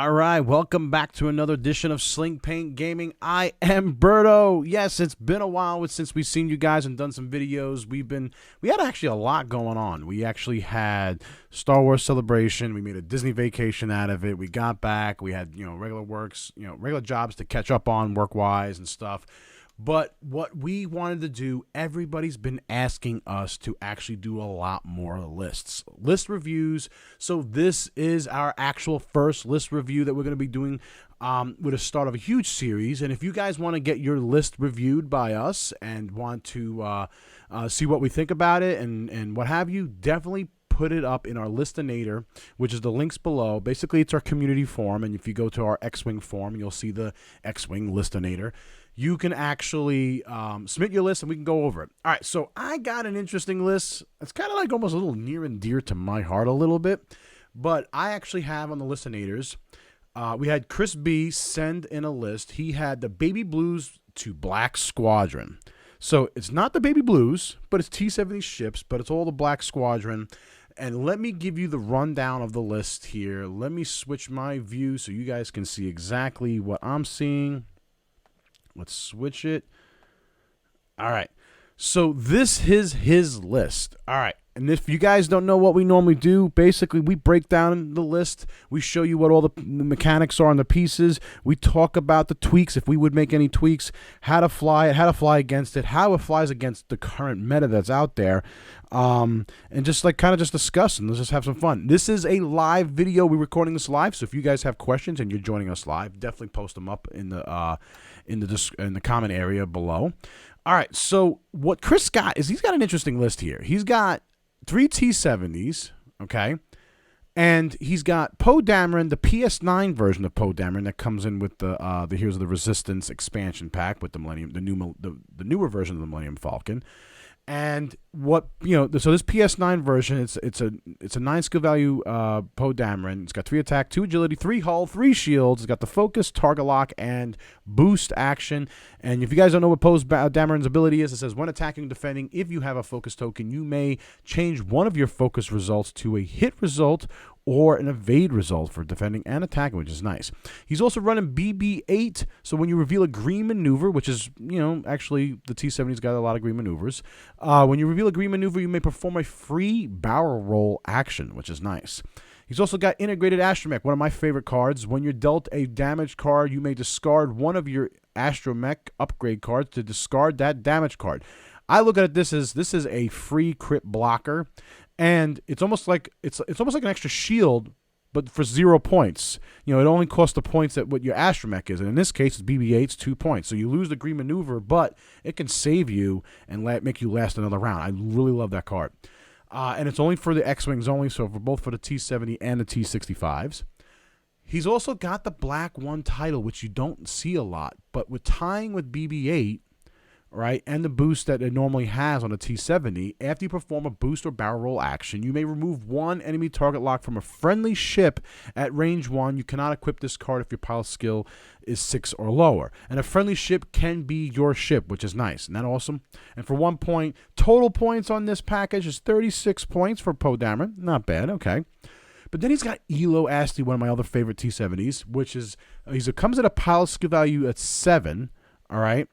All right, welcome back to another edition of Sling Paint Gaming. I am Berto. Yes, it's been a while since we've seen you guys and done some videos. We had actually a lot going on. We actually had Star Wars Celebration. We made a Disney vacation out of it. We got back. We had, regular jobs to catch up on work-wise and stuff. But what we wanted to do, everybody's been asking us to actually do a lot more list reviews. So this is our actual first list review that we're going to be doing with the start of a huge series. And if you guys want to get your list reviewed by us and want to see what we think about it and what have you, definitely put it up in our list-o-nator, which is the links below. Basically, it's our community forum, and if you go to our X-Wing forum, you'll see the X-Wing list-o-nator. You can actually submit your list, and we can go over it. All right, so I got an interesting list. It's kind of like almost a little near and dear to my heart a little bit, but I actually have on the list-o-nators, we had Chris B send in a list. He had the Baby Blues to Black Squadron. So it's not the Baby Blues, but it's T-70 ships, but it's all the Black Squadron. And let me give you the rundown of the list here. Let me switch my view so you guys can see exactly what I'm seeing. Let's switch it. All right. So this is his list. All right. And if you guys don't know what we normally do, basically we break down the list. We show you what all the mechanics are on the pieces. We talk about the tweaks, if we would make any tweaks, how to fly it, how to fly against it, how it flies against the current meta that's out there, and just like kind of just discuss and let's just have some fun. This is a live video. We're recording this live, so if you guys have questions and you're joining us live, definitely post them up in the comment area below. All right, so what Chris got is he's got an interesting list here. He's got 3 T-70s, okay? And he's got Poe Dameron, the PS9 version of Poe Dameron that comes in with the Heroes of the Resistance expansion pack with the newer version of the Millennium Falcon. And what, so this PS9 version, it's a 9 skill value Poe Dameron. It's got 3 attack, 2 agility, 3 hull, 3 shields. It's got the focus, target lock, and boost action. And if you guys don't know what Poe Dameron's ability is, it says when attacking and defending, if you have a focus token, you may change one of your focus results to a hit result or an evade result for defending and attacking, which is nice. He's also running BB-8, so when you reveal a green maneuver, which is, actually the T-70's got a lot of green maneuvers. When you reveal a green maneuver, you may perform a free barrel roll action, which is nice. He's also got integrated Astromech, one of my favorite cards. When you're dealt a damaged card, you may discard one of your Astromech upgrade cards to discard that damage card. I look at this as a free crit blocker. And it's almost like an extra shield, but for 0 points. It only costs the points that what your Astromech is. And in this case, it's BB-8's 2 points. So you lose the green maneuver, but it can save you and make you last another round. I really love that card. And it's only for the X-Wings only, so both for the T-70 and the T-65s. He's also got the Black 1 title, which you don't see a lot. But with tying with BB-8, right, and the boost that it normally has on a T-70, after you perform a boost or barrel roll action, you may remove one enemy target lock from a friendly ship at range 1. You cannot equip this card if your pilot skill is 6 or lower. And a friendly ship can be your ship, which is nice. Isn't that awesome? And for 1 point, total points on this package is 36 points for Poe Dameron. Not bad, okay. But then he's got Ello Asty, one of my other favorite T-70s, which is, it comes at a pilot skill value at 7, all right?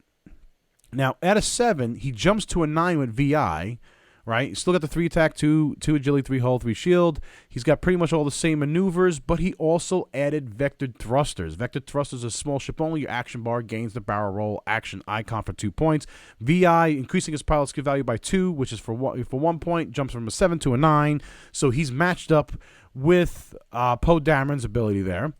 Now, at a 7, he jumps to a 9 with VI, right? He's still got the 3 attack, 2 agility, 3 hull, 3 shield. He's got pretty much all the same maneuvers, but he also added vectored thrusters. Vectored thrusters is a small ship only. Your action bar gains the barrel roll action icon for 2 points. VI, increasing his pilot skill value by 2, which is for 1 point, jumps from a 7 to a 9. So he's matched up with Poe Dameron's ability there.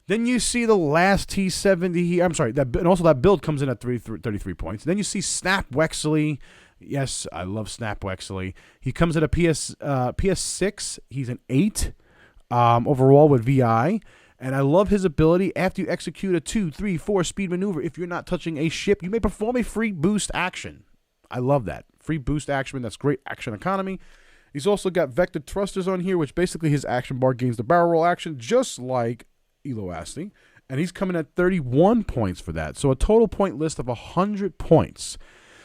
Then you see the last T-70. I'm sorry, and also that build comes in at 33 points. Then you see Snap Wexley. Yes, I love Snap Wexley. He comes at a PS6. He's an 8 overall with VI. And I love his ability. After you execute a 2, 3, 4 speed maneuver, if you're not touching a ship, you may perform a free boost action. I love that. Free boost action. That's great action economy. He's also got vectored thrusters on here, which basically his action bar gains the barrel roll action, just like Ello Asty, and he's coming at 31 points for that. So a total point list of 100 points.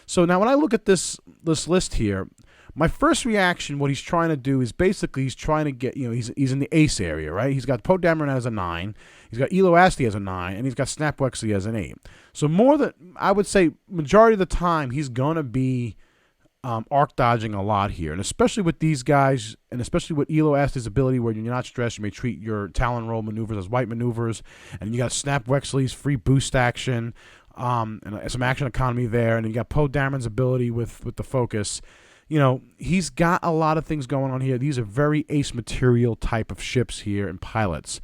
So now when I look at this list here, my first reaction, what he's trying to do is basically he's trying to get, he's in the ace area, right? He's got Poe Dameron as a 9, he's got Ello Asty as a 9, and he's got Snap Wexley as an 8. So more than, I would say, majority of the time, he's going to be arc dodging a lot here, and especially with these guys, and especially with Ello Asty's ability where you're not stressed, you may treat your Talon roll maneuvers as white maneuvers, and you got Snap Wexley's free boost action, and some action economy there, and you got Poe Dameron's ability with the focus. He's got a lot of things going on here. These are very ace material type of ships here and pilots.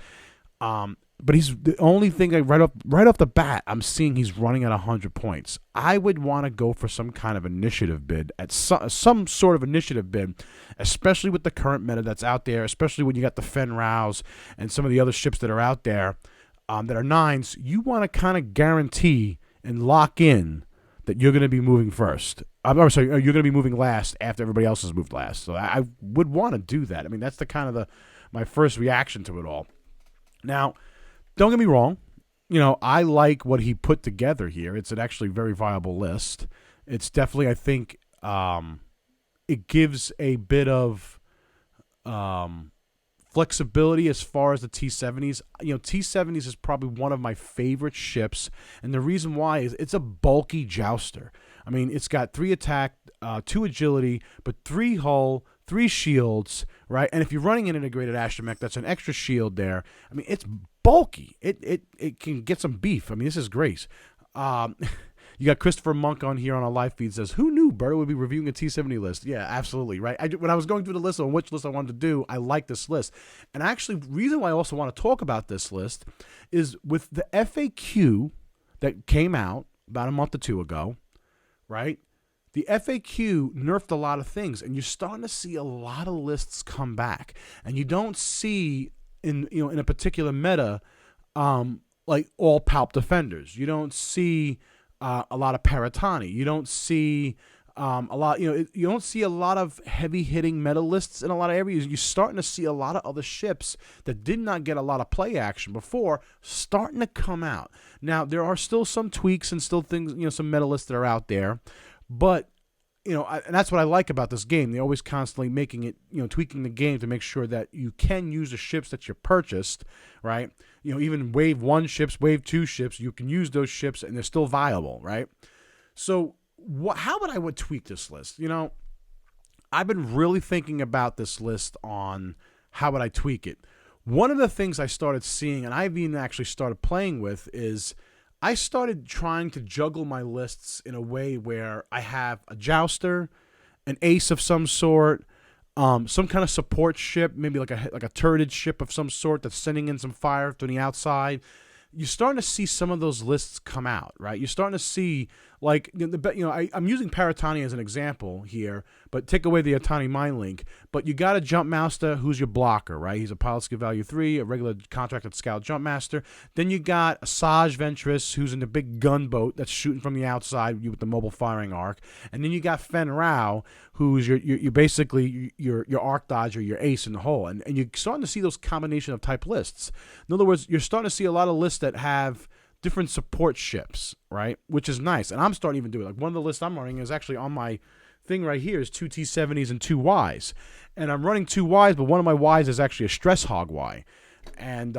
But he's the only thing right off the bat, I'm seeing he's running at 100 points. I would want to go for some kind of initiative bid, at some sort of initiative bid, especially with the current meta that's out there, especially when you got the Fen Rouse and some of the other ships that are out there that are 9s. You want to kind of guarantee and lock in that you're going to be moving first. I'm sorry, you're going to be moving last after everybody else has moved last. So I would want to do that. I mean, that's the kind of my first reaction to it all. Now, don't get me wrong. I like what he put together here. It's an actually very viable list. It's definitely, I think, it gives a bit of flexibility as far as the T-70s. T-70s is probably one of my favorite ships, and the reason why is it's a bulky jouster. I mean, it's got 3 attack, 2 agility, but 3 hull, 3 shields, right? And if you're running an integrated Astromech, that's an extra shield there. I mean, it's bulky. It can get some beef. I mean, this is great. You got Christopher Monk on here on our live feed, says, who knew Berto would be reviewing a T-70 list? Yeah, absolutely, right? When I was going through the list on which list I wanted to do, I like this list. And actually, the reason why I also want to talk about this list is with the FAQ that came out about a month or 2 ago, right? The FAQ nerfed a lot of things, and you're starting to see a lot of lists come back. And you don't see in a particular meta like all palp defenders. You don't see a lot of Paratani. You don't see a lot. You don't see a lot of heavy hitting meta lists in a lot of areas. You're starting to see a lot of other ships that did not get a lot of play action before starting to come out. Now there are still some tweaks and still things. Some meta lists that are out there, but. And that's what I like about this game. They're always constantly making it, tweaking the game to make sure that you can use the ships that you purchased, right? Even wave 1 ships, wave 2 ships, you can use those ships and they're still viable, right? So how would I tweak this list? I've been really thinking about this list on how would I tweak it. One of the things I started seeing, and I've even actually started playing with, is I started trying to juggle my lists in a way where I have a jouster, an ace of some sort, some kind of support ship, maybe like a turreted ship of some sort that's sending in some fire from the outside. You're starting to see some of those lists come out, right? You're starting to see, like, I'm using Paratani as an example here, but take away the Atani Mind Link. But you got a Jump Master who's your blocker, right? He's a pilot skill value 3, a regular contracted scout Jump Master. Then you got a Saj Ventress who's in the big gunboat that's shooting from the outside with the mobile firing arc. And then you got Fen Rao, who's your basically your arc dodger, your ace in the hole. And you're starting to see those combination of type lists. In other words, you're starting to see a lot of lists that have different support ships, right? Which is nice. And I'm starting to even do it. Like one of the lists I'm running is actually on my thing right here is 2 T-70s and 2 Ys. And I'm running 2 Ys, but one of my Ys is actually a Stress Hog Y. And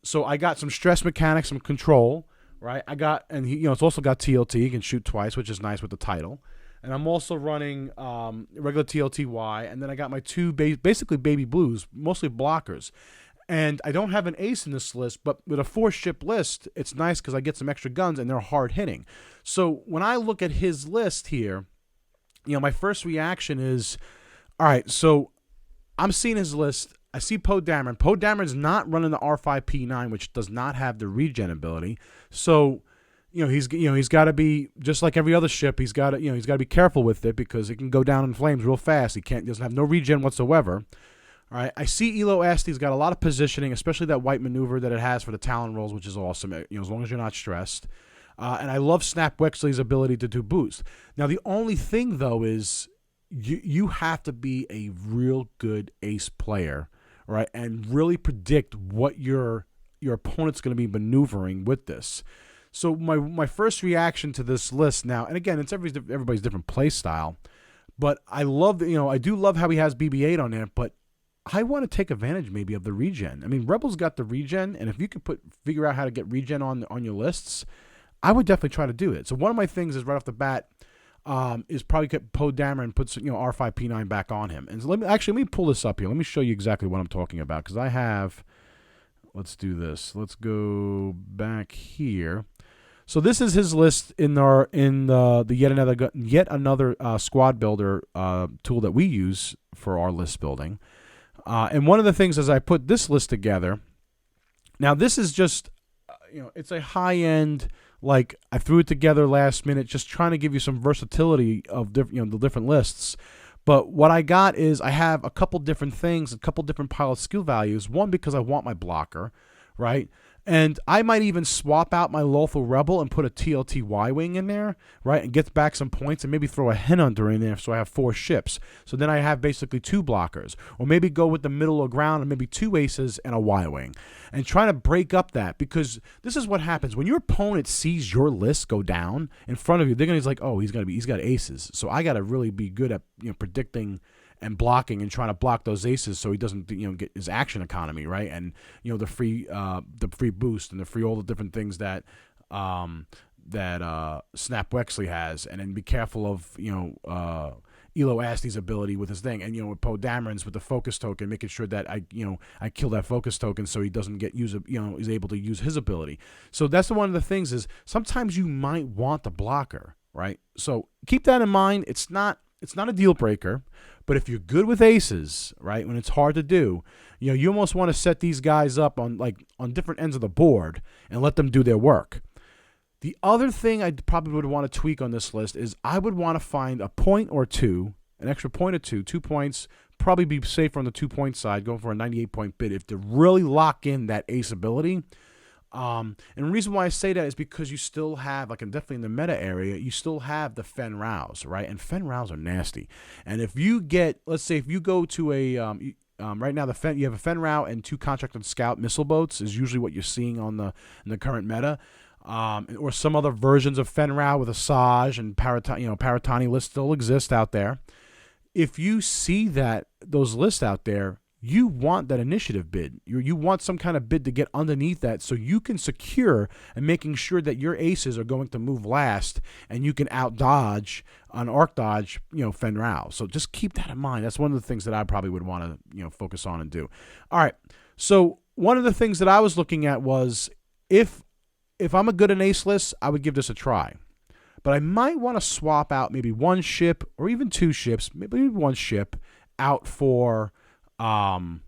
so I got some stress mechanics, some control, right? It's also got TLT. You can shoot twice, which is nice with the title. And I'm also running regular TLT-Y. And then I got my 2 basically baby blues, mostly blockers. And I don't have an ace in this list, but with a 4-ship list, it's nice because I get some extra guns and they're hard hitting. So when I look at his list here, my first reaction is, all right, so I'm seeing his list. I see Poe Dameron. Poe Dameron's not running the R5P9, which does not have the regen ability. So, he's got to be just like every other ship. He's got to be careful with it because it can go down in flames real fast. He doesn't have no regen whatsoever. All right, I see Ello Asty's got a lot of positioning, especially that white maneuver that it has for the Talon rolls, which is awesome, as long as you're not stressed. And I love Snap Wexley's ability to do boost. Now, the only thing, though, is you have to be a real good ace player, right, and really predict what your opponent's going to be maneuvering with this. So my first reaction to this list now, and again, it's everybody's different play style, But I love, I do love how he has BB-8 on there, but I want to take advantage maybe of the regen. I mean, Rebel's got the regen, and if you could figure out how to get regen on your lists, I would definitely try to do it. So one of my things is right off the bat is probably get Poe Dameron and put R5P9 back on him. And so let me pull this up here. Let me show you exactly what I'm talking about, because I have. Let's do this. Let's go back here. So this is his list in the yet another squad builder tool that we use for our list building. And one of the things as I put this list together, now this is just, it's a high end, like I threw it together last minute, just trying to give you some versatility of the different lists. But what I got is I have a couple different things, a couple different pilot skill values. One, because I want my blocker, right? And I might even swap out my Lothal Rebel and put a TLT Y-Wing in there, right? And get back some points and maybe throw a Headhunter in there so I have 4 ships. So then I have basically 2 blockers. Or maybe go with the middle of ground and maybe 2 aces and a Y-Wing. And try to break up that, because this is what happens. When your opponent sees your list go down in front of you, they're going to be like, oh, he's got aces. So I got to really be good at predicting and blocking and trying to block those aces so he doesn't get his action economy, right? And the free boost and all the different things that Snap Wexley has, and then be careful of Ello Asty's ability with his thing, and with Poe Dameron's with the focus token, making sure that I kill that focus token so he doesn't is able to use his ability. So that's one of the things is sometimes you might want the blocker, right? So keep that in mind. It's not a deal breaker, but if you're good with aces, right, when it's hard to do, you almost want to set these guys up on different ends of the board and let them do their work. The other thing I probably would want to tweak on this list is I would want to find a point or two, an extra point or 2 points, probably be safer on the 2-point side, going for a 98-point bid if to really lock in that ace ability. And the reason why I say that is because you still have, and definitely in the meta area, you still have the Fen Rows, right? And Fen Rows are nasty. And if you get, let's say, if you go to a, right now you have a Fen Row and 2 contracted scout missile boats is usually what you're seeing in the current meta. Or some other versions of Fen Row with a Saj and Paratani lists still exist out there. If you see those lists out there, you want that initiative bid. You want some kind of bid to get underneath that so you can secure and making sure that your aces are going to move last and you can out-dodge, on arc dodge, Fen Rao. So just keep that in mind. That's one of the things that I probably would want to, focus on and do. All right. So one of the things that I was looking at was if I'm a good in ace list, I would give this a try. But I might want to swap out maybe 1 ship or even 2 ships, maybe 1 ship out for some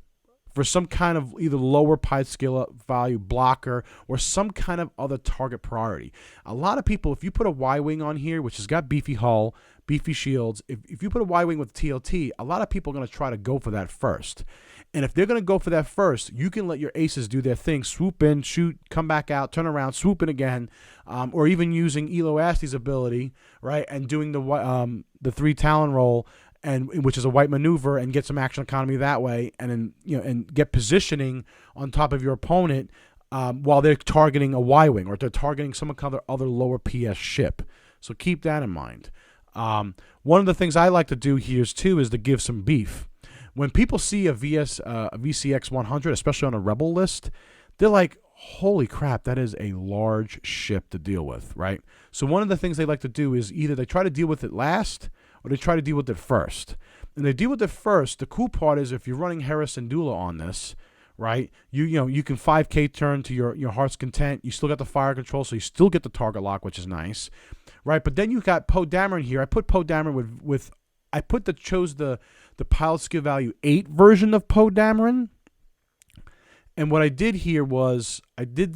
kind of either lower pilot skill value blocker or some kind of other target priority. A lot of people, if you put a Y-Wing on here, which has got beefy hull, beefy shields, if you put a Y-Wing with TLT, a lot of people are going to try to go for that first. And if they're going to go for that first, you can let your aces do their thing, swoop in, shoot, come back out, turn around, swoop in again, or even using Ello Asty's ability, right, and doing the 3 Talon roll, and which is a white maneuver, and get some action economy that way, and then and get positioning on top of your opponent while they're targeting a Y-Wing or they're targeting some other lower PS ship. So keep that in mind. One of the things I like to do here is to give some beef. When people see a VCX 100, especially on a Rebel list, they're like, holy crap, that is a large ship to deal with, right? So one of the things they like to do is either they try to deal with it last or they try to deal with it first. And they deal with it first. The cool part is if you're running Harrison Dula on this, right, you can 5K turn to your heart's content. You still got the fire control, so you still get the target lock, which is nice, right? But then you got Poe Dameron here. I put Poe Dameron chose the pilot skill value 8 version of Poe Dameron. And what I did here was I took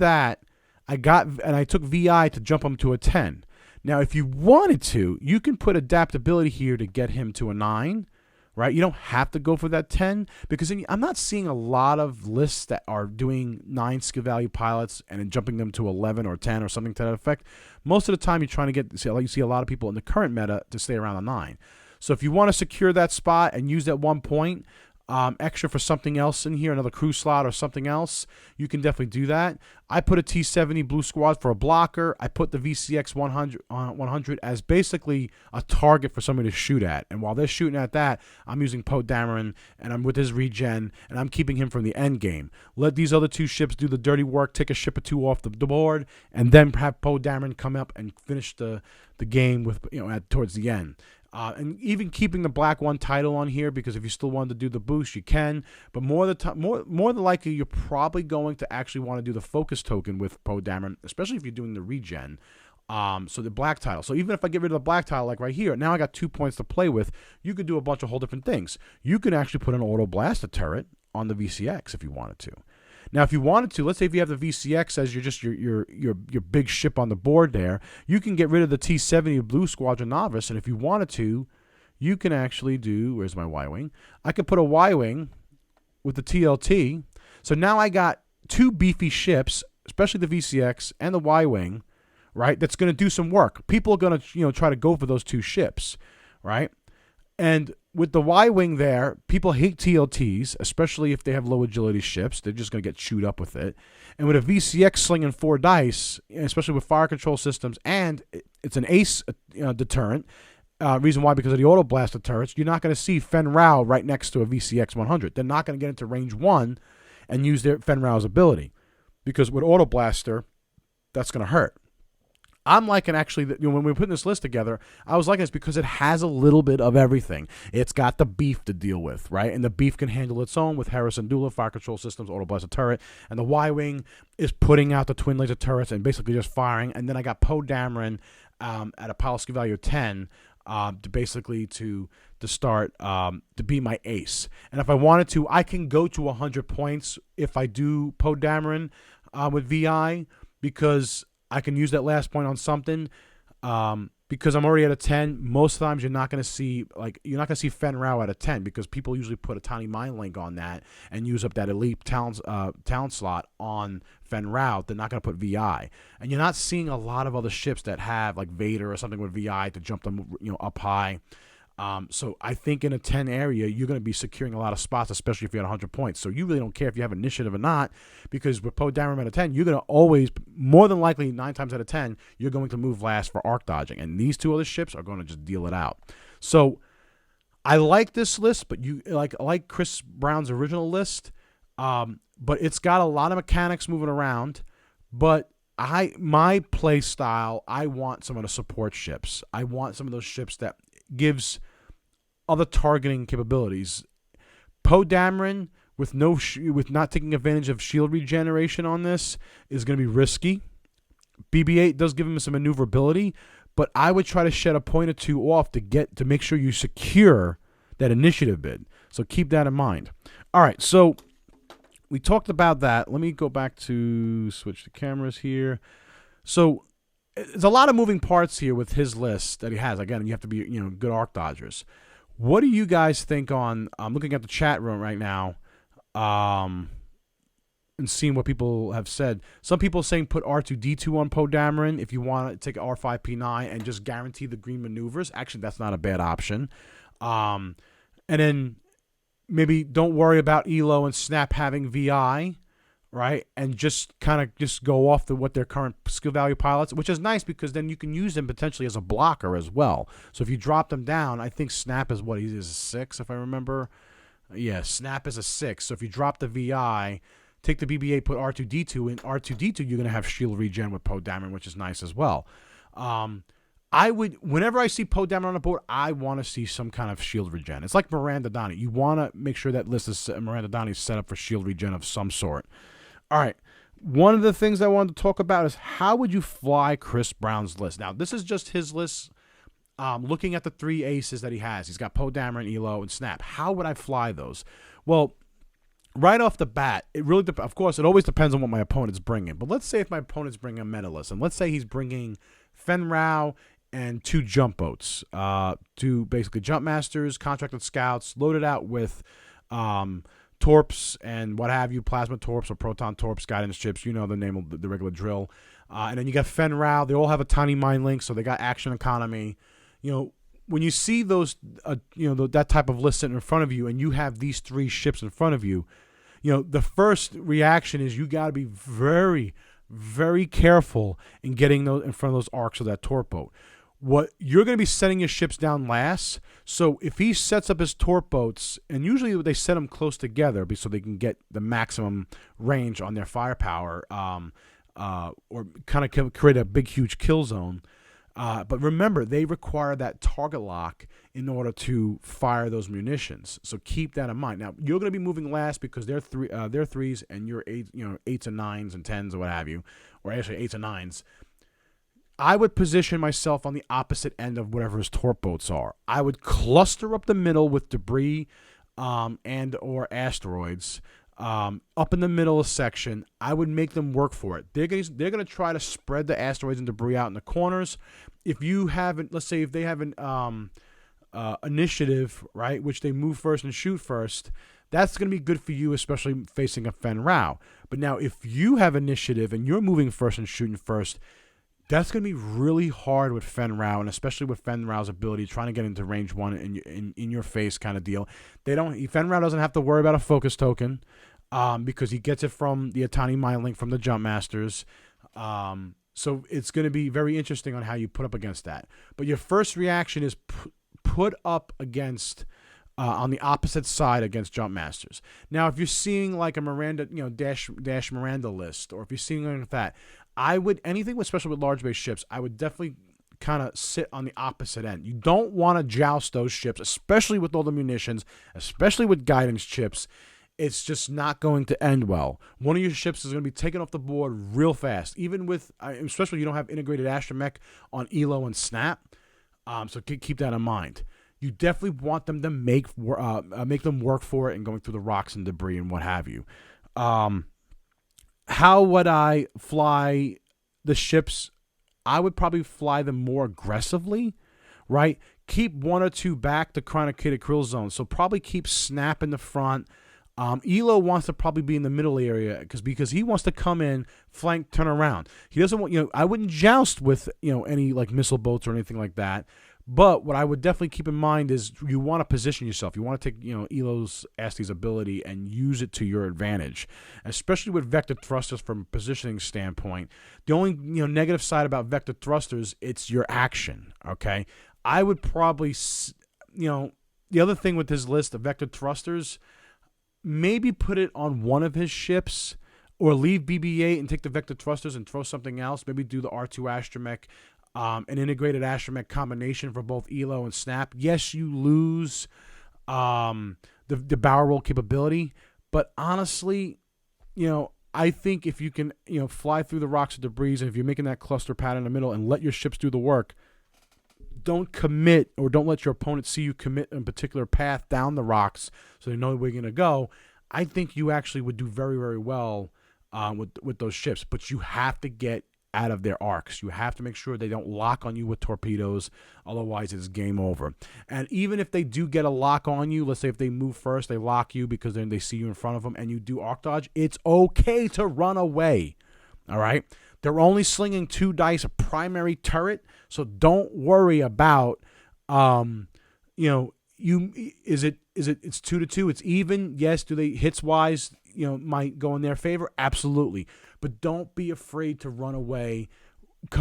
VI to jump him to a 10. Now, if you wanted to, you can put adaptability here to get him to a 9, right? You don't have to go for that 10 because I'm not seeing a lot of lists that are doing 9 skill value pilots and then jumping them to 11 or 10 or something to that effect. Most of the time, you're trying to you see a lot of people in the current meta to stay around the 9. So if you want to secure that spot and use that 1 point, extra for something else in here, another crew slot or something else, you can definitely do that. I put a T70 Blue Squad for a blocker. I put the VCX 100 as basically a target for somebody to shoot at. And while they're shooting at that, I'm using Poe Dameron, and I'm with his regen, and I'm keeping him from the end game. Let these other two ships do the dirty work, take a ship or two off the board, and then have Poe Dameron come up and finish the game with, towards the end. And even keeping the Black 1 title on here, because if you still wanted to do the boost, you can. But more than likely, you're probably going to actually want to do the focus token with Poe Dameron, especially if you're doing the regen. So the black title. So even if I get rid of the black title, like right here, now I got 2 points to play with. You could do a bunch of whole different things. You could actually put an auto blaster turret on the VCX if you wanted to. Now, if you wanted to, let's say if you have the VCX as your big ship on the board there, you can get rid of the T-70 Blue Squadron Novice, and if you wanted to, you can actually do, where's my Y-Wing? I could put a Y-Wing with the TLT. So now I got two beefy ships, especially the VCX and the Y-Wing, right, that's going to do some work. People are going to, try to go for those two ships, right? And with the Y-Wing there, people hate TLTs, especially if they have low agility ships. They're just going to get chewed up with it. And with a VCX slinging 4 dice, especially with fire control systems, and it's an ace deterrent, reason why, because of the auto blaster turrets, you're not going to see Fen Rao right next to a VCX 100. They're not going to get into range 1 and use their Fen Rao's ability, because with auto blaster, that's going to hurt. I'm liking, actually, when we were putting this list together, I was liking this because it has a little bit of everything. It's got the beef to deal with, right? And the beef can handle its own with Harrison Dula, fire control systems, auto blaster turret. And the Y-Wing is putting out the twin laser turrets and basically just firing. And then I got Poe Dameron at a power skill value of 10 to start to be my ace. And if I wanted to, I can go to 100 points if I do Poe Dameron with VI, because I can use that last point on something, because I'm already at a 10. Most times you're not going to see Fen Rao at a 10, because people usually put a tiny mind link on that and use up that elite talent slot on Fen Rao. They're not going to put VI, and you're not seeing a lot of other ships that have like Vader or something with VI to jump them up high. So I think in a 10 area, you're going to be securing a lot of spots, especially if you're at 100 points. So you really don't care if you have initiative or not, because with Poe Dameron at a 10, you're going to always, more than likely, 9 times out of 10, you're going to move last for arc dodging. And these two other ships are going to just deal it out. So I like this list, but I like Chris Brown's original list, but it's got a lot of mechanics moving around. But my play style, I want some of the support ships. I want some of those ships that gives other targeting capabilities. Poe Dameron with not taking advantage of shield regeneration on this is going to be risky. BB-8 does give him some maneuverability, but I would try to shed a point or two off to make sure you secure that initiative bid. So keep that in mind. All right, so we talked about that. Let me go back to switch the cameras here. So there's a lot of moving parts here with his list that he has. Again, you have to be good arc dodgers. What do you guys think on? I'm looking at the chat room right now, and seeing what people have said. Some people saying put R2-D2 on Poe Dameron if you want to take R5-P9 and just guarantee the green maneuvers. Actually, that's not a bad option. And then maybe don't worry about Ello and Snap having VI. Right, and just kind of go off to what their current skill value pilots, which is nice because then you can use them potentially as a blocker as well. So if you drop them down, I think Snap is what he is, a 6 if I remember. Yeah, Snap is a 6. So if you drop the VI, take the BB-8, put R2-D2 in R2-D2, you're gonna have shield regen with Poe Dameron, which is nice as well. Whenever I see Poe Dameron on the board, I want to see some kind of shield regen. It's like Miranda Donnie. You want to make sure that list is Miranda Donnie is set up for shield regen of some sort. All right, one of the things I wanted to talk about is how would you fly Chris Brown's list? Now, this is just his list, looking at the 3 aces that he has. He's got Poe Dameron, Ello, and Snap. How would I fly those? Well, right off the bat, it really of course, it always depends on what my opponent's bringing. But let's say if my opponent's bringing a medalist, and let's say he's bringing Fen Rao and 2 jump boats, 2 basically jump masters, contracted scouts, loaded out with torps and what have you, plasma torps or proton torps, guidance chips, the name of the regular drill. And then you got Fen Rao. They all have a tiny mind link, so they got action economy. when you see those, that type of list sitting in front of you, and you have these 3 ships in front of you, the first reaction is you got to be very, very careful in getting those in front of those arcs of that torp boat. What you're going to be setting your ships down last. So if he sets up his torp boats, and usually they set them close together so they can get the maximum range on their firepower, or kind of create a big, huge kill zone. But remember, they require that target lock in order to fire those munitions. So keep that in mind. Now you're going to be moving last because they're 3s and you're 8s and 9s and 10s or what have you, or actually 8s and 9s. I would position myself on the opposite end of whatever his torp boats are. I would cluster up the middle with debris and or asteroids. Up in the middle of section, I would make them work for it. They're going to try to spread the asteroids and debris out in the corners. If you haven't, let's say if they have an initiative, right, which they move first and shoot first, that's going to be good for you, especially facing a Fen Rao. But now if you have initiative and you're moving first and shooting first, that's going to be really hard with Fen Rao, and especially with Fen Rao's ability trying to get into range 1 in your face kind of deal. Fen Rao doesn't have to worry about a focus token because he gets it from the Atani Mind Link from the Jump Masters. So it's going to be very interesting on how you put up against that. But your first reaction is put up against on the opposite side against Jump Masters. Now, if you're seeing like a Miranda, Dash Miranda list, or if you're seeing like that, I would, anything especially with large base ships, I would definitely kind of sit on the opposite end. You don't want to joust those ships, especially with all the munitions, especially with guidance chips. It's just not going to end well. One of your ships is going to be taken off the board real fast, even with, especially if you don't have integrated Astromech on Ello and Snap. So keep that in mind. You definitely want them to make them work for it and going through the rocks and debris and what have you. How would I fly the ships? I would probably fly them more aggressively, right? Keep 1 or 2 back to kind of create a kill zone. So probably keep Snap in the front. Ello wants to probably be in the middle area because he wants to come in, flank, turn around. He doesn't want, I wouldn't joust with, any like missile boats or anything like that. But what I would definitely keep in mind is you want to position yourself. You want to take, Elo's Asty's ability and use it to your advantage, especially with vector thrusters from a positioning standpoint. The only, negative side about vector thrusters, it's your action, okay? I would probably, the other thing with his list of vector thrusters, maybe put it on one of his ships or leave BB-8 and take the vector thrusters and throw something else. Maybe do the R2 Astromech. An integrated Astromech combination for both Ello and Snap. Yes, you lose the barrel roll capability, but honestly, I think if you can, fly through the rocks and debris, and if you're making that cluster pad in the middle and let your ships do the work, don't commit or don't let your opponent see you commit a particular path down the rocks so they know where you're going to go. I think you actually would do very, very well with those ships, but you have to get out of their arcs. You have to make sure they don't lock on you with torpedoes, otherwise it's game over. And even if they do get a lock on you, let's say if they move first, they lock you because then they see you in front of them and you do arc dodge, it's okay to run away. All right? They're only slinging 2 dice a primary turret, so don't worry about it's 2 to 2, it's even. Yes, do they hits wise, might go in their favor? Absolutely. But don't be afraid to run away,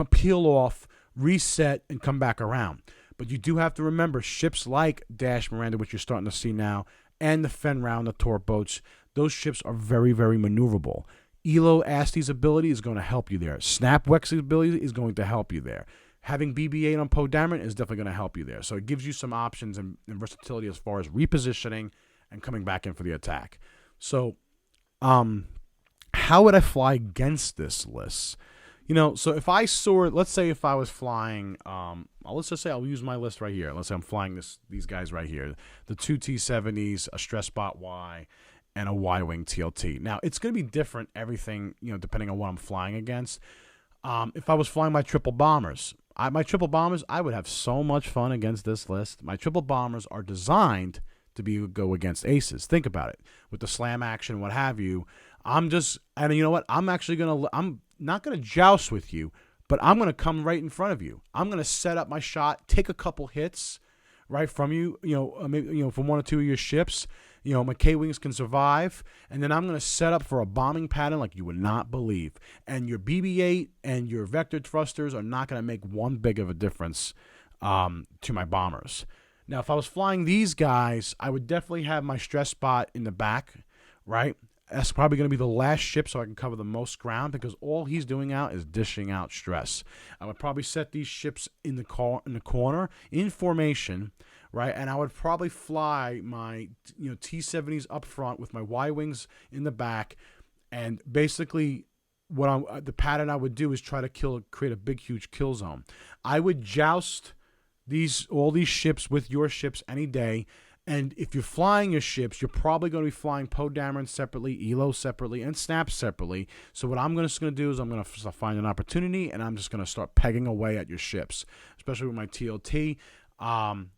peel off, reset, and come back around. But you do have to remember, ships like Dash Miranda, which you're starting to see now, and the Fen Rao and the torp boats, those ships are very, very maneuverable. Ello Asty's ability is going to help you there. Snap Wexley's ability is going to help you there. Having BB-8 on Poe Dameron is definitely going to help you there. So it gives you some options and versatility as far as repositioning and coming back in for the attack. So, how would I fly against this list? So if I soared, let's say if I was flying, let's just say I'll use my list right here. Let's say I'm flying these guys right here, the 2 T-70s, a Stress Bot Y, and a Y-Wing TLT. Now, it's going to be different, everything, depending on what I'm flying against. If I was flying my triple bombers, I would have so much fun against this list. My triple bombers are designed to go against aces. Think about it. With the slam action, what have you, and you know what? I'm not going to joust with you, but I'm going to come right in front of you. I'm going to set up my shot, take a couple hits, right, from you, maybe, from one or two of your ships, my K-Wings can survive, and then I'm going to set up for a bombing pattern like you would not believe. And your BB-8 and your vector thrusters are not going to make one big of a difference to my bombers. Now, if I was flying these guys, I would definitely have my stress spot in the back, right? That's probably going to be the last ship so I can cover the most ground, because all he's doing out is dishing out stress. I would probably set these ships in the corner in formation, right? And I would probably fly my T-70s up front with my Y-wings in the back, and basically the pattern I would do is try to create a big, huge kill zone. I would joust all these ships with your ships any day. And if you're flying your ships, you're probably going to be flying Dameron separately, Ello separately, and Snap separately. So what I'm just going to do is I'm going to find an opportunity, and I'm just going to start pegging away at your ships, especially with my TLT.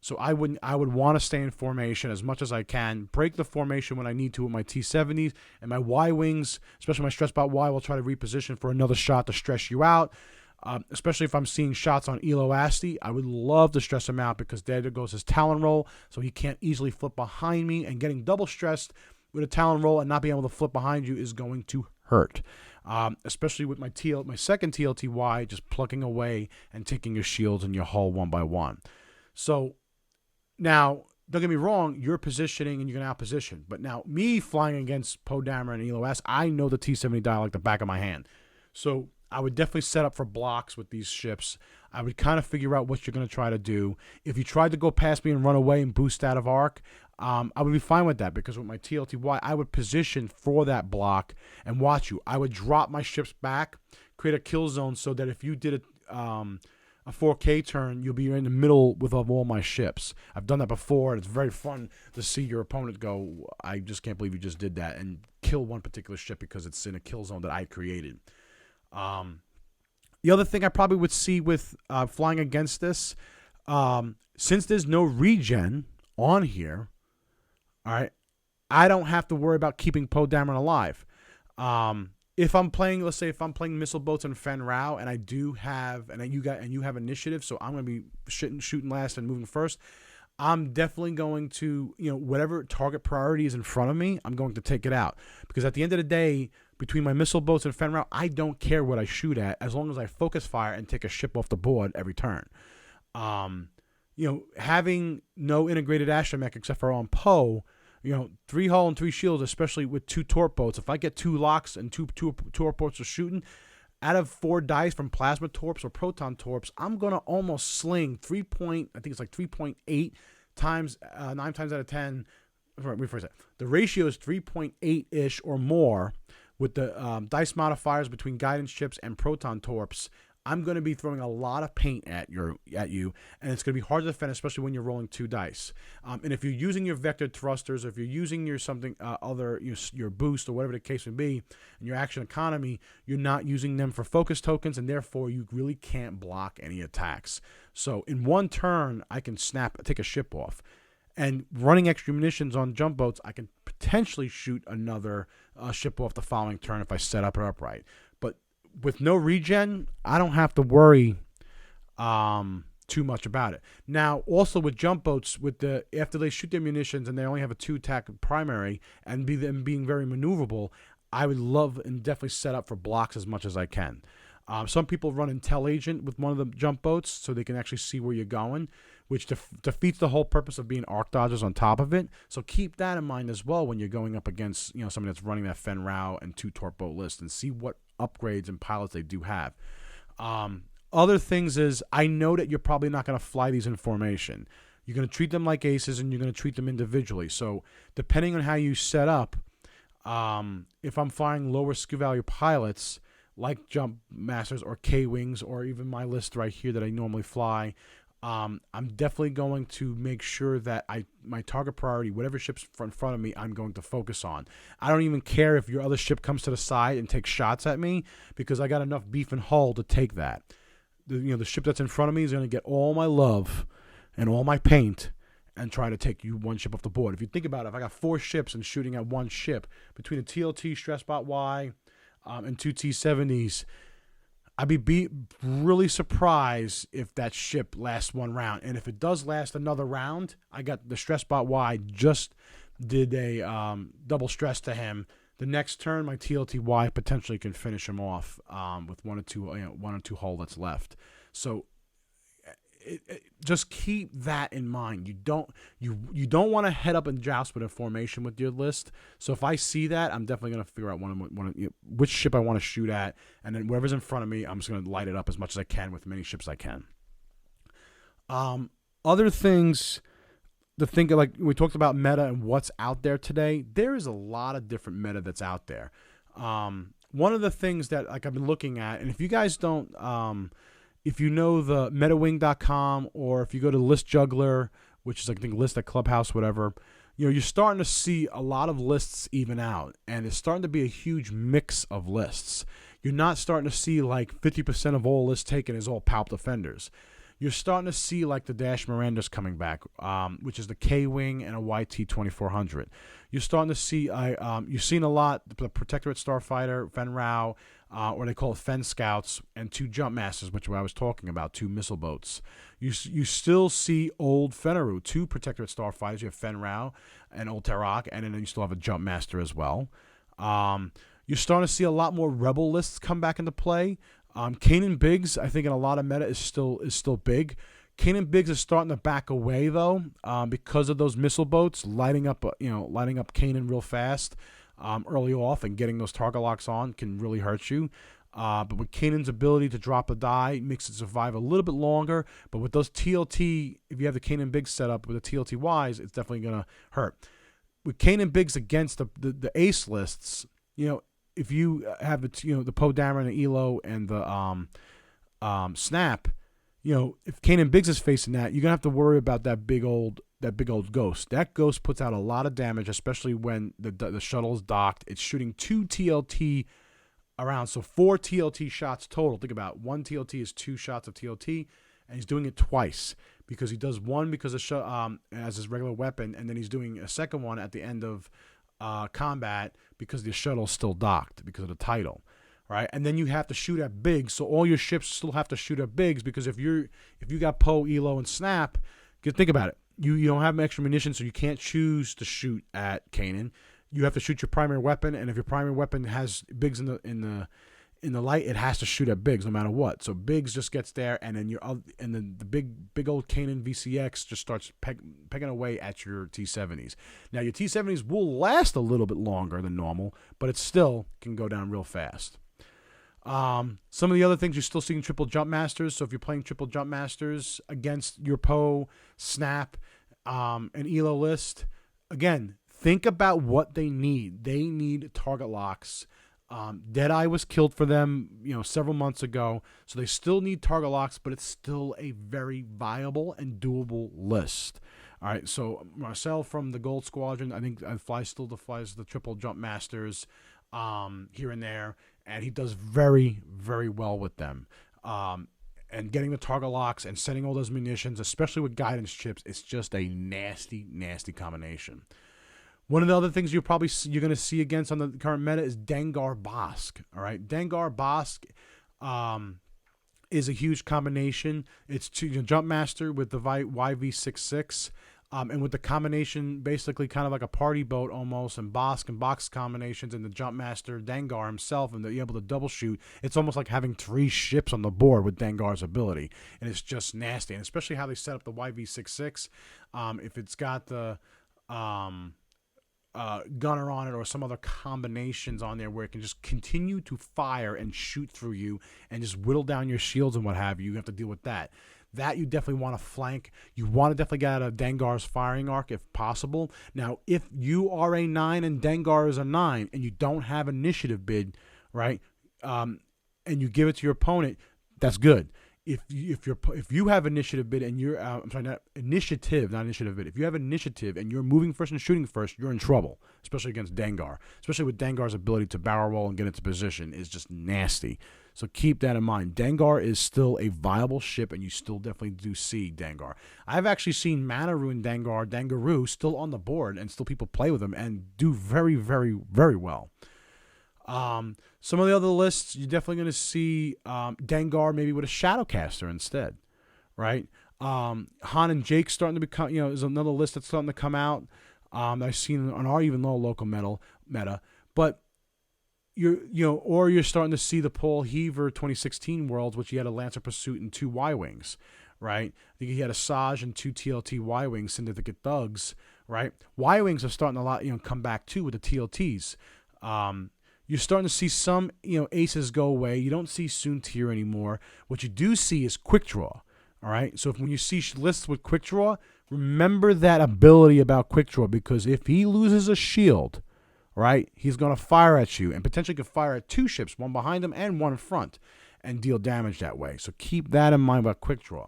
So I would want to stay in formation as much as I can, break the formation when I need to with my T-70s, and my Y-wings, especially my stress bot Y, will try to reposition for another shot to stress you out. Especially if I'm seeing shots on Ello Asty, I would love to stress him out, because there goes his Talon roll, so he can't easily flip behind me, and getting double stressed with a Talon roll and not being able to flip behind you is going to hurt. Especially with my second TLTY just plucking away and taking your shields and your hull one by one. So now, don't get me wrong, you're positioning and you're going to outposition. But now, me flying against Dameron and Ello Asty, I know the T-70 dial like the back of my hand. So I would definitely set up for blocks with these ships. I would kind of figure out what you're going to try to do. If you tried to go past me and run away and boost out of arc, I would be fine with that, because with my TLTY, I would position for that block and watch you. I would drop my ships back, create a kill zone, so that if you did a 4K turn, you'll be in the middle with all my ships. I've done that before, and it's very fun to see your opponent go, I just can't believe you just did that, and kill one particular ship because it's in a kill zone that I created. The other thing I probably would see with flying against this, since there's no regen on here, all right, I don't have to worry about keeping Dameron alive. If I'm playing, let's say, if I'm playing missile boats and Fen Rao, and I do have, and you have initiative, so I'm going to be shooting last and moving first, I'm definitely going to, whatever target priority is in front of me, I'm going to take it out. Because at the end of the day, between my missile boats and Fen Rao, I don't care what I shoot at, as long as I focus fire and take a ship off the board every turn. Having no integrated Astromech except for on Poe, 3 hull and 3 shields, especially with 2 torp boats. If I get 2 locks and two torp boats are shooting, out of 4 dice from plasma torps or proton torps, I'm gonna almost sling 3.8 times, 9 times out of 10. Let me rephrase that. The ratio is 3.8-ish or more with the dice modifiers between guidance chips and proton torps. I'm going to be throwing a lot of paint at you, and it's going to be hard to defend, especially when you're rolling 2 dice. And if you're using your vector thrusters, or if you're using your your boost, or whatever the case may be, and your action economy, you're not using them for focus tokens, and therefore you really can't block any attacks. So in one turn, I can take a ship off. And running extra munitions on jump boats, I can potentially shoot another ship off the following turn if I set up it upright. But with no regen, I don't have to worry too much about it. Now, also with jump boats, after they shoot their munitions and they only have a 2-attack primary, and them being very maneuverable, I would love and definitely set up for blocks as much as I can. Some people run Intel Agent with one of the jump boats so they can actually see where you're going, which defeats the whole purpose of being arc dodgers on top of it. So keep that in mind as well when you're going up against somebody that's running that Fen Rao and 2 torp boat list, and see what upgrades and pilots they do have. Other things is, I know that you're probably not going to fly these in formation. You're going to treat them like aces, and you're going to treat them individually. So depending on how you set up, if I'm flying lower skill value pilots like Jump Masters or K-Wings, or even my list right here that I normally fly, I'm definitely going to make sure that my target priority, whatever ship's in front of me, I'm going to focus on. I don't even care if your other ship comes to the side and takes shots at me, because I got enough beef and hull to take that. The ship that's in front of me is going to get all my love and all my paint and try to take you one ship off the board. If you think about it, if I got 4 ships and shooting at one ship, between a TLT, Stressbot Y, and 2 T-70s, I'd be really surprised if that ship lasts one round. And if it does last another round, I got the stress bot Y just did a double stress to him. The next turn, my TLTY potentially can finish him off with one or two hull that's left. So just keep that in mind. You don't want to head up and joust with a formation with your list. So if I see that, I'm definitely going to figure out which ship I want to shoot at, and then whatever's in front of me, I'm just going to light it up as much as I can with many ships I can. Other things to think of, like we talked about meta and what's out there today. There is a lot of different meta that's out there. One of the things that like I've been looking at, and if you guys don't, if you know the metawing.com, or if you go to List Juggler, which is I think List at Clubhouse, whatever, you're starting to see a lot of lists even out, and it's starting to be a huge mix of lists. You're not starting to see like 50% of all lists taken is all Palp Defenders. You're starting to see like the Dash Mirandas coming back, which is the K-Wing and a YT 2400. You're starting to see, you've seen a lot, the Protectorate Starfighter, Fen Rao, or they call it Fen Scouts, and 2 Jump Masters, which I was talking about, 2 missile boats. You still see old Fenneru, 2 Protectorate Starfighters. You have Fen Rao and Old Tarak, and then you still have a Jump Master as well. You're starting to see a lot more Rebel lists come back into play. Kanan Biggs, I think in a lot of meta is still big. Kanan Biggs is starting to back away though, because of those missile boats lighting up Kanan real fast early off, and getting those target locks on can really hurt you. But with Kanan's ability to drop a die, makes it survive a little bit longer. But with those TLT, if you have the Kanan Biggs set up with the TLT-Ys, it's definitely gonna hurt. With Kanan Biggs against the ace lists, if you have the Poe Dameron, the Ello, and the Snap, if Kanan Biggs is facing that, you're gonna have to worry about that big old ghost. That ghost puts out a lot of damage, especially when the shuttle is docked. It's shooting 2 TLT around, so 4 TLT shots total. Think about it. 1 TLT is 2 shots of TLT, and he's doing it twice because he does one because as his regular weapon, and then he's doing a second one at the end of combat because the shuttle's still docked because of the title, right? And then you have to shoot at Biggs, so all your ships still have to shoot at Biggs, because if you got Poe, Ello, and Snap, think about it. You don't have extra munitions, so you can't choose to shoot at Kanan. You have to shoot your primary weapon, and if your primary weapon has Biggs in the light, it has to shoot at Biggs no matter what. So Biggs just gets there, and then the big old Kanan VCX just starts pegging away at your T-70s. Now your T-70s will last a little bit longer than normal, but it still can go down real fast. Some of the other things, you're still seeing triple Jump Masters. So if you're playing triple Jump Masters against your Poe, Snap, and Ello list, again, think about what they need. They need target locks. Deadeye was killed for them, several months ago, so they still need target locks, but it's still a very viable and doable list. All right, so Marcel from the Gold Squadron, I think still flies the triple Jump Masters here and there, and he does very, very well with them. And getting the target locks and setting all those munitions, especially with guidance chips, it's just a nasty, nasty combination. One of the other things you're going to see against on the current meta is Dengar Bosk. All right, Dengar Bosk is a huge combination. It's Jump Master with the YV66, and with the combination, basically kind of like a party boat almost, and Bosk and box combinations, and the Jump Master Dengar himself, and they're able to double shoot. It's almost like having 3 ships on the board with Dengar's ability, and it's just nasty. And especially how they set up the YV66, if it's got the gunner on it or some other combinations on there where it can just continue to fire and shoot through you and just whittle down your shields and what have you. You have to deal with that. That you definitely want to flank. You want to definitely get out of Dengar's firing arc if possible. Now, if you are a 9 and Dengar is a 9 and you don't have initiative bid, right, and you give it to your opponent, that's good. If you have initiative bid and you're not initiative bid. If you have initiative and you're moving first and shooting first, you're in trouble, especially against Dengar. Especially with Dengar's ability to barrel roll and get into position is just nasty. So keep that in mind. Dengar is still a viable ship, and you still definitely do see Dengar. I've actually seen Manaru and Dangaroo still on the board, and still people play with them and do very, very, very well. Some of the other lists, you're definitely going to see Dengar maybe with a Shadowcaster instead, right? Han and Jake starting to become, is another list that's starting to come out. I've seen on our even low local meta, but you're starting to see the Paul Heaver 2016 Worlds, which he had a Lancer Pursuit and 2 Y-Wings, right? I think he had a Saj and 2 TLT Y-Wings, Syndicate Thugs, right? Y-Wings are starting to come back too with the TLTs. You're starting to see some, aces go away. You don't see Soon Tier anymore. What you do see is Quick Draw, all right? So when you see lists with Quick Draw, remember that ability about Quick Draw, because if he loses a shield, right, he's going to fire at you and potentially could fire at 2 ships, one behind him and one in front, and deal damage that way. So keep that in mind about Quick Draw.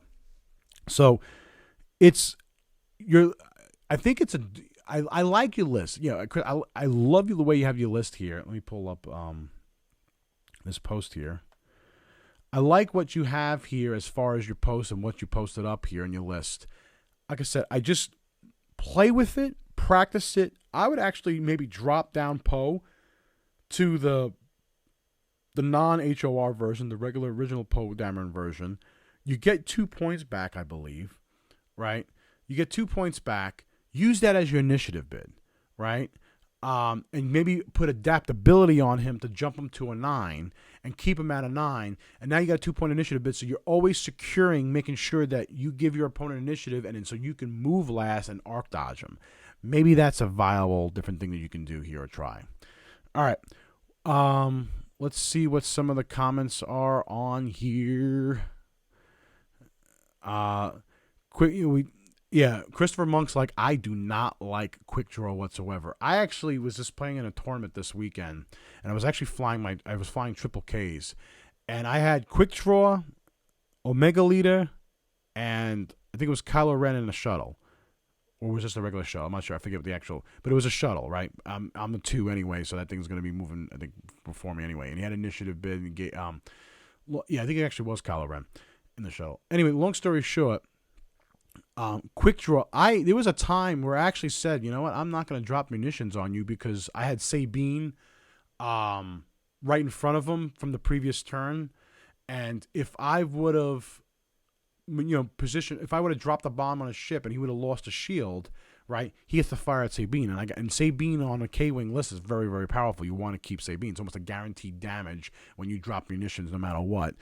So I like your list. I love you the way you have your list here. Let me pull up this post here. I like what you have here as far as your post and what you posted up here in your list. Like I said, I just play with it, practice it. I would actually maybe drop down Poe to the non-HOR version, the regular original Poe Dameron version. You get 2 points back, I believe, right? You get 2 points back. Use that as your initiative bid, right? And maybe put adaptability on him to jump him to a 9 and keep him at a 9. And now you got a 2-point initiative bid, so you're always securing, making sure that you give your opponent initiative, and then so you can move last and arc dodge him. Maybe that's a viable different thing that you can do here or try. All right. Let's see what some of the comments are on here. Christopher Monk's like, I do not like Quick Draw whatsoever. I actually was just playing in a tournament this weekend, and I was actually flying triple Ks, and I had Quick Draw, Omega Leader, and I think it was Kylo Ren in a shuttle. Or was just a regular shuttle? I'm not sure. I forget what the actual, but it was a shuttle, right? I'm a 2 anyway, so that thing's going to be moving, I think, before me anyway. And he had initiative bid. And I think it actually was Kylo Ren in the shuttle. Anyway, long story short, Quick Draw. There was a time where I actually said, you know what, I'm not going to drop munitions on you because I had Sabine right in front of him from the previous turn, and if I would have if I would have dropped a bomb on a ship and he would have lost a shield, right, he has to fire at Sabine. And Sabine on a K-Wing list is very, very powerful. You want to keep Sabine. It's almost a guaranteed damage when you drop munitions no matter what.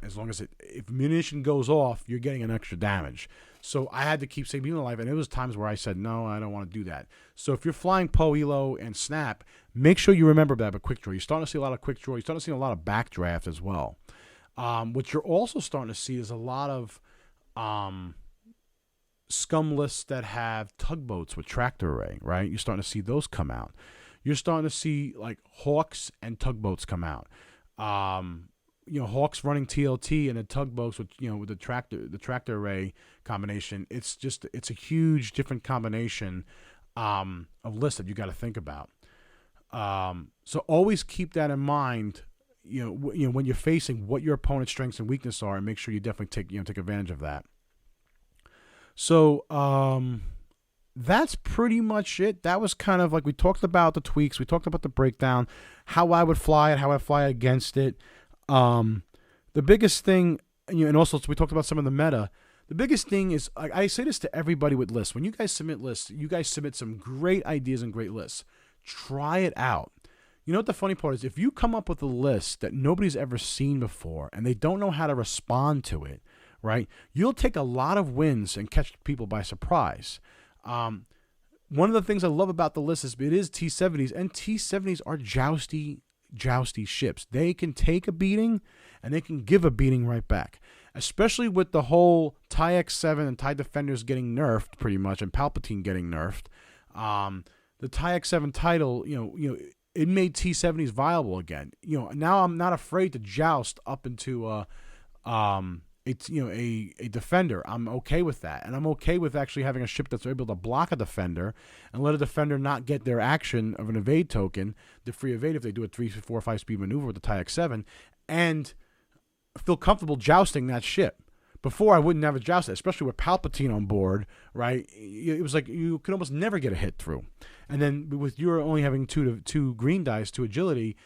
As long as if munition goes off, you're getting an extra damage. So I had to keep Sabine alive, and it was times where I said, no, I don't want to do that. So if you're flying Poe, Elo, and Snap, make sure you remember that about Quick Draw. You're starting to see a lot of Quick Draw. You're starting to see a lot of backdraft as well. What you're also starting to see is a lot of scum lists that have tugboats with tractor array, right? You're starting to see those come out. You're starting to see like Hawks and tugboats come out. Hawks running TLT and the tugboats with with the tractor array combination. It's a huge different combination of lists that you got to think about. So always keep that in mind. When you're facing what your opponent's strengths and weaknesses are, and make sure you definitely take advantage of that. So that's pretty much it. That was kind of like, we talked about the tweaks, we talked about the breakdown, how I would fly it, how I fly against it. The biggest thing, and also we talked about some of the meta. The biggest thing is, I say this to everybody with lists. When you guys submit lists, you guys submit some great ideas and great lists. Try it out. You know what the funny part is? If you come up with a list that nobody's ever seen before and they don't know how to respond to it, right, you'll take a lot of wins and catch people by surprise. One of the things I love about the list is it is T-70s, and T-70s are jousty ships. They can take a beating, and they can give a beating right back, especially with the whole TIE X7 and TIE Defenders getting nerfed pretty much, and Palpatine getting nerfed. The TIE X7 title, it made T-70s viable again. Now I'm not afraid to joust up into a defender. I'm okay with that, and I'm okay with actually having a ship that's able to block a defender and let a defender not get their action of an evade token, the free evade if they do a 3, 4, 5 speed maneuver with the TIE X7, and feel comfortable jousting that ship. Before, I wouldn't have a joust, especially with Palpatine on board, right? It was like you could almost never get a hit through. And then with you only having two green dice, 2 agility,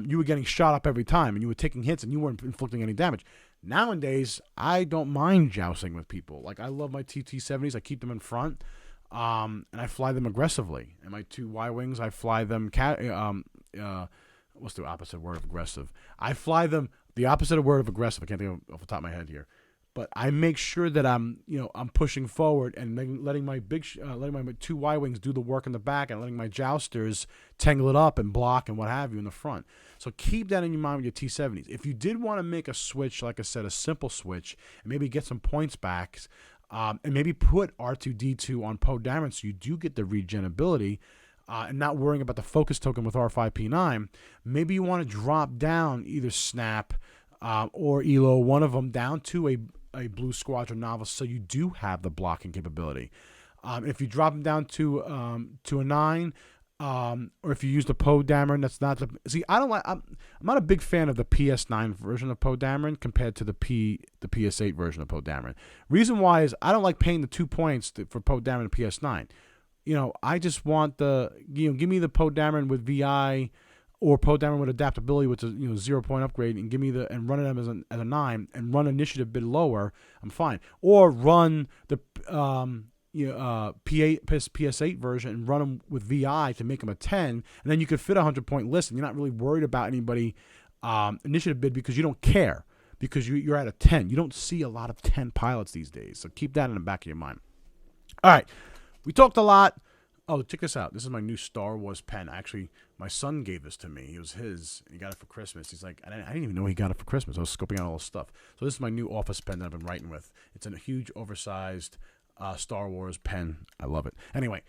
you were getting shot up every time, and you were taking hits, and you weren't inflicting any damage. Nowadays, I don't mind jousting with people. Like, I love my TT-70s. I keep them in front, and I fly them aggressively. And my 2 Y-wings, I fly them. What's the opposite word of aggressive? I fly them the opposite of word of aggressive. I can't think of off the top of my head here. But I make sure that I'm pushing forward and letting my 2 Y-wings do the work in the back, and letting my jousters tangle it up and block and what have you in the front. So keep that in your mind with your T-70s. If you did want to make a switch, like I said, a simple switch, and maybe get some points back, and maybe put R2-D2 on Poe Dameron so you do get the regen ability, and not worrying about the focus token with R5P9, maybe you want to drop down either Snap or Ello, one of them, down to a Blue Squadron novice, so you do have the blocking capability. If you drop them down to a 9, or if you use the Poe Dameron, that's not the... See, I'm not a big fan of the PS9 version of Poe Dameron compared to the PS8 version of Poe Dameron. Reason why is I don't like paying the 2 points for Poe Dameron and PS9. I just want give me the Poe Dameron with VI, or Poe Dameron with adaptability, which is 0-point upgrade, and give me and run them as a 9 and run initiative a bit lower. I'm fine. Or run the PS8 version and run them with VI to make them a 10, and then you could fit a 100-point list, and you're not really worried about anybody initiative bid because you don't care, because you're at a 10. You don't see a lot of 10 pilots these days, so keep that in the back of your mind. All right. We talked a lot. Oh, check this out. This is my new Star Wars pen. Actually, my son gave this to me. It was his. He got it for Christmas. He's like, I didn't even know he got it for Christmas. I was scoping out all this stuff. So this is my new office pen that I've been writing with. It's a huge, oversized Star Wars pen. I love it. Anyway,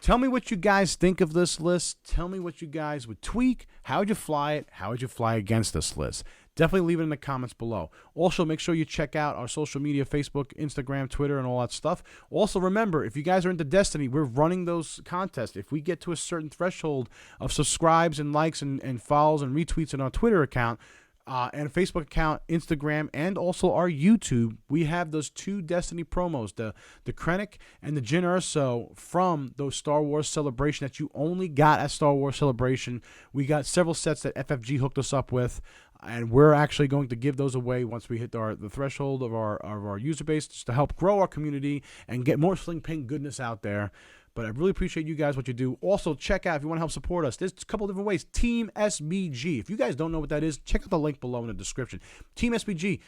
tell me what you guys think of this list. Tell me what you guys would tweak. How would you fly it? How would you fly against this list? Definitely leave it in the comments below. Also, make sure you check out our social media, Facebook, Instagram, Twitter, and all that stuff. Also, remember, if you guys are into Destiny, we're running those contests. If we get to a certain threshold of subscribes and likes and follows and retweets in our Twitter account, and Facebook account, Instagram, and also our YouTube, we have those 2 Destiny promos, the Krennic and the Jyn Erso from those Star Wars Celebration that you only got at Star Wars Celebration. We got several sets that FFG hooked us up with, and we're actually going to give those away once we hit the threshold of our user base, just to help grow our community and get more Sling Paint goodness out there. But I really appreciate you guys, what you do. Also, check out, if you want to help support us, there's a couple different ways. Team SPG. If you guys don't know what that is, check out the link below in the description. Team SPG,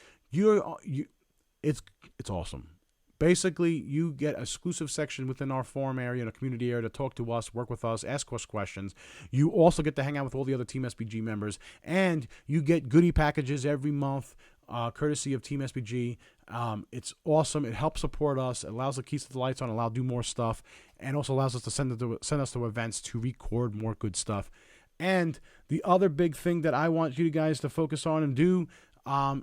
it's awesome. Basically, you get an exclusive section within our forum area and a community area to talk to us, work with us, ask us questions. You also get to hang out with all the other Team SPG members, and you get goodie packages every month, courtesy of Team SPG. It's awesome. It helps support us. It allows us to keep the lights on, allow do more stuff, and also allows us to send us to events to record more good stuff. And the other big thing that I want you guys to focus on and do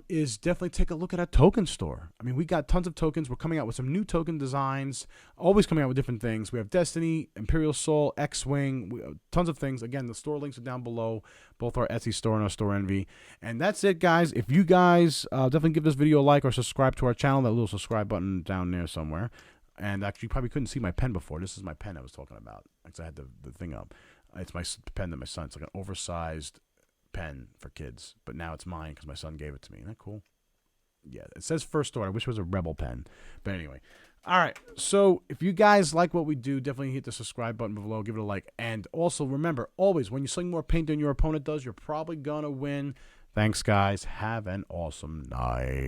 is definitely take a look at our token store. I mean, we got tons of tokens. We're coming out with some new token designs, always coming out with different things. We have Destiny, Imperial Soul, X-Wing, tons of things. Again, the store links are down below, both our Etsy store and our store Envy. And that's it, guys. If you guys definitely give this video a like or subscribe to our channel, that little subscribe button down there somewhere. And actually, you probably couldn't see my pen before. This is my pen I was talking about. Because I had the thing up. It's my pen that my son. It's like an oversized pen for kids, but now it's mine because my son gave it to me. Isn't that cool? Yeah, it says First Store. I wish it was a Rebel pen, but anyway. All right, so if you guys like what we do, definitely hit the subscribe button below, give it a like, and also remember, always, when you sling more paint than your opponent does, you're probably gonna win. Thanks, guys. Have an awesome night.